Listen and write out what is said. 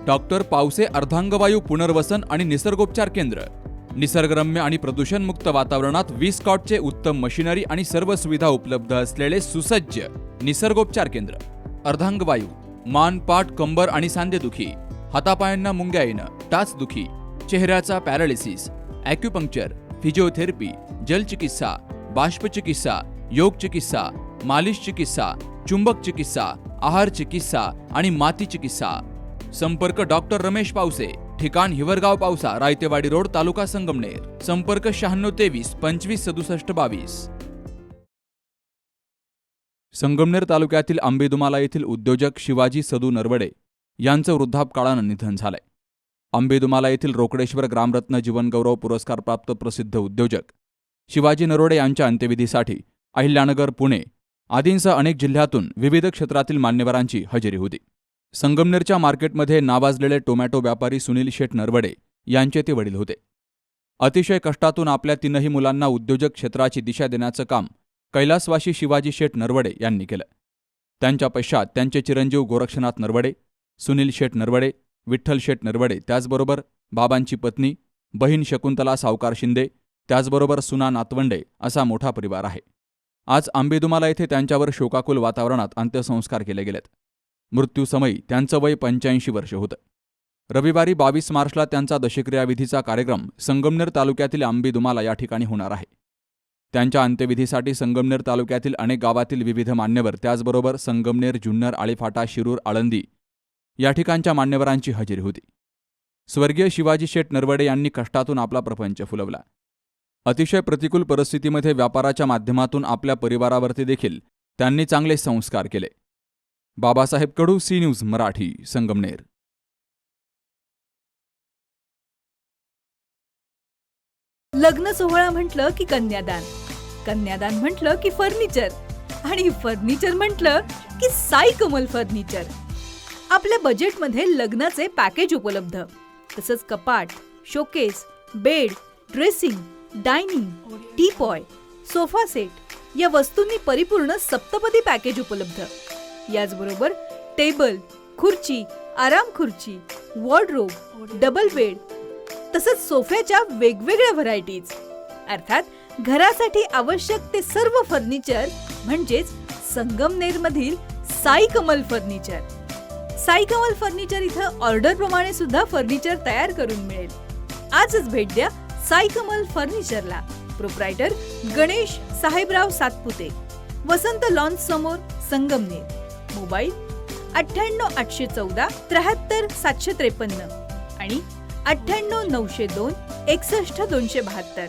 Doctor Pawase अर्धांगवायू पुनर्वसन आणि निसर्गोपचार केंद्र. निसर्गरम्य आणि प्रदूषणमुक्त वातावरणात 20 कॉटचे उत्तम मशिनरी आणि सर्व सुविधा उपलब्ध असलेले सुसज्ज निसर्गोपचार केंद्र. अर्धांगवायू, मान, पाठ, कंबर आणि सांधेदुखी, हातापायांना मुंग्या येणं, टाचदुखी, चेहऱ्याचा पॅरालिसिस, ॲक्युपंक्चर, फिजिओथेरपी, जलचिकित्सा, बाष्पचिकित्सा, योग चिकित्सा, मालिश चिकित्सा, चुंबक चिकित्सा, आहार चिकित्सा आणि माती चिकित्सा. संपर्क डॉक्टर रमेश पावसे, ठिकाण हिवरगाव पावसा, रायतेवाडी रोड, तालुका संगमनेर. संपर्क 9623 25 67 22. संगमनेर तालुक्यातील आंबेदुमाला येथील उद्योजक शिवाजी सदू नरवडे यांचं वृद्धापकाळानं निधन झालंय. आंबेदुमाला येथील रोकडेश्वर ग्रामरत्न जीवनगौरव पुरस्कार प्राप्त प्रसिद्ध उद्योजक शिवाजी नरवडे यांच्या अंत्यविधीसाठी अहिल्यानगर, पुणे आदींसह अनेक जिल्ह्यातून विविध क्षेत्रातील मान्यवरांची हजेरी होती. संगमनेरच्या मार्केटमध्ये नावाजलेले टोमॅटो व्यापारी सुनील शेठ नरवडे यांचे ते वडील होते. अतिशय कष्टातून आपल्या 3ही मुलांना उद्योजक क्षेत्राची दिशा देण्याचं काम कैलासवासी शिवाजी शेठ नरवडे यांनी केलं. त्यांच्या पश्चात त्यांचे चिरंजीव गोरक्षनाथ नरवडे, सुनील शेठ नरवडे, विठ्ठल शेठ नरवडे, त्याचबरोबर बाबांची पत्नी, बहीण शकुंतला सावकार शिंदे, त्याचबरोबर सुना नातवंडे असा मोठा परिवार आहे. आज आंबेदुमाला येथे त्यांच्यावर शोकाकुल वातावरणात अंत्यसंस्कार केले गेलेत. मृत्यूसमयी त्यांचं वय 85 वर्ष होतं. रविवारी 22 मार्चला त्यांचा दशक्रियाविधीचा कार्यक्रम संगमनेर तालुक्यातील आंबेदुमाला या ठिकाणी होणार आहे. त्यांच्या अंत्यविधीसाठी संगमनेर तालुक्यातील अनेक गावातील विविध मान्यवर, त्याचबरोबर संगमनेर, जुन्नर, आळेफाटा, शिरूर, आळंदी या ठिकाणच्या मान्यवरांची हजेरी होती. स्वर्गीय शिवाजी शेठ नरवडे यांनी कष्टातून आपला प्रपंच फुलवला. अतिशय प्रतिकूल परिस्थितीमध्ये व्यापाराच्या माध्यमातून आपल्या परिवारावरती देखील त्यांनी चांगले संस्कार केले. बाबासाहेब कडू, सी न्यूज मराठी, संगमनेर. लग्न सोहळा म्हटलं की कन्यादान, कन्यादान म्हटलं की फर्निचर आणि फर्निचर म्हटलं की साई कमल फर्निचर. आपल्या बजेटमध्ये लग्नाचे पॅकेज उपलब्ध, तसंच कपाट, showcase, bed, dressing, dining, teapoy, sofa set या वस्तूंनी परिपूर्ण सप्तपदी पॅकेज उपलब्ध. याचबरोबर टेबल, खुर्ची, आराम खुर्ची, वॉर्डरोब, डबल बेड तसंच सोफ्याच्या वेगवेगळ्या व्हरायटीज. अर्थात घरासाठी आवश्यक ते सर्व फर्निचर म्हणजेच संगमनेरमधील साई कमल फर्निचर. साई कमल फर्निचर इथं ऑर्डर प्रमाणे सुद्धा फर्निचर तयार करून मिळेल. आजच भेट द्या साई कमल फर्निचरला. प्रोप्रायटर गणेश साहेबराव सातपुते, वसंत लॉन्स समोर, संगमनेर. मोबाईल 98 814 73 753 आणि 98 902 61 272.